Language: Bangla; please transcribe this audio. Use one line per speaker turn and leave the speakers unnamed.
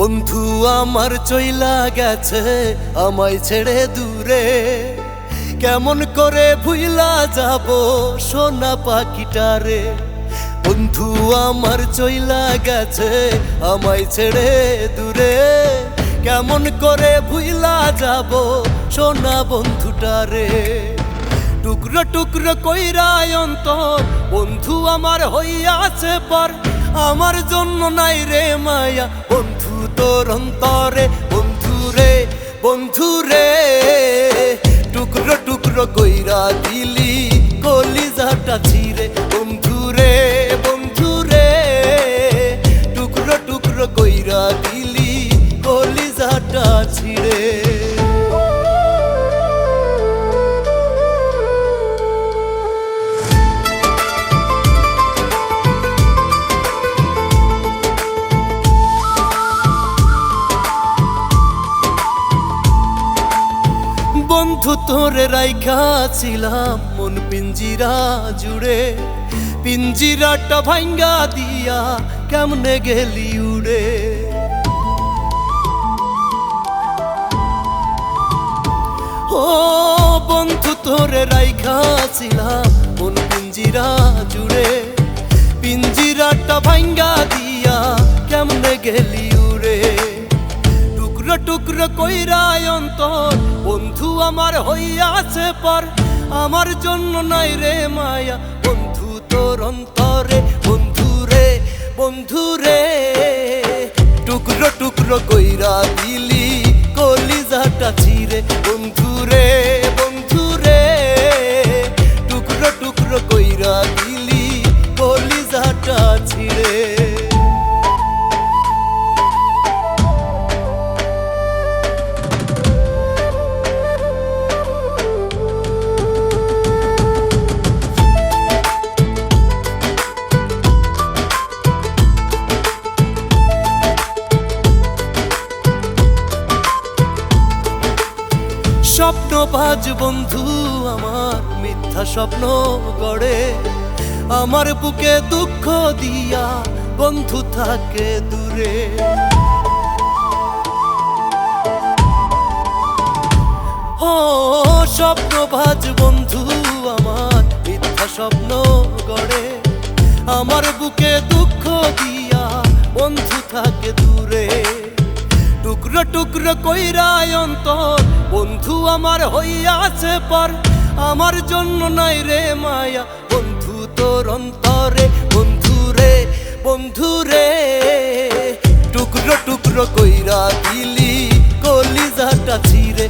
বন্ধু আমার চইলা গেছে আমায় ছেড়ে দূরে, কেমন করে ভুইলা যাব সোনা পাখিটারে। বন্ধু আমার চইলা গেছে আমায় ছেড়ে দূরে, কেমন করে ভুইলা যাব সোনা বন্ধুটারে। টুকরো টুকরো কইরা অন্তর বন্ধু আমার হইয়াছে পর, আমার জন্য নাই রে মায়া বন্ধু তোর অন্তরে। বন্ধু রে বন্ধু রে, টুকরো টুকরো কইরা দিলি কলিজাটা ছিঁড়ে। বন্ধু রে বন্ধু রে, টুকরো টুকরো কইরা দিলি কলিজাটা ছিঁড়ে। বন্ধু তোরে রাইখা ছিলাম মন পিঞ্জিরা জুড়ে, পিঞ্জিরাটা ভাঙ্গা দিয়া কেমনে গেলি উড়ে। ও বন্ধু তোরে রাইখা ছিলাম মন পিঞ্জিরা জুড়ে, পিঞ্জিরাটা ভাঙ্গা দিয়া কেমনে গেলি উড়ে। টুকরো টুকরো কইরা অন্তর বন্ধু আমার হইয়াছে পর, আমার জন্য নাই রে মায়া বন্ধু তোর অন্তরে। বন্ধু রে বন্ধু রে, টুকরো টুকরো কইরা দিলি কলিজাটা ছিঁড়ে। বন্ধু রে বন্ধু রে, টুকরো টুকরো কইরা দিলি কলিজাটা ছিঁড়ে। স্বপ্নবাজ বন্ধু আমার মিথ্যা স্বপ্ন গড়ে, আমার বুকে দুঃখ দিয়া বন্ধু থাকে দূরে। ও স্বপ্নবাজ বন্ধু আমার মিথ্যা স্বপ্ন গড়ে, আমার বুকে দুঃখ দিয়া বন্ধু থাকে দূরে। টুকরো টুকরো কইরা অন্তর বন্ধু আমার হইয়াছে পর, আমার জন্য নাই রে মায়া বন্ধু তোর অন্তরে। বন্ধু রে বন্ধু রে, টুকরো টুকরো কইরা দিলি কলিজাটা ছিঁড়ে।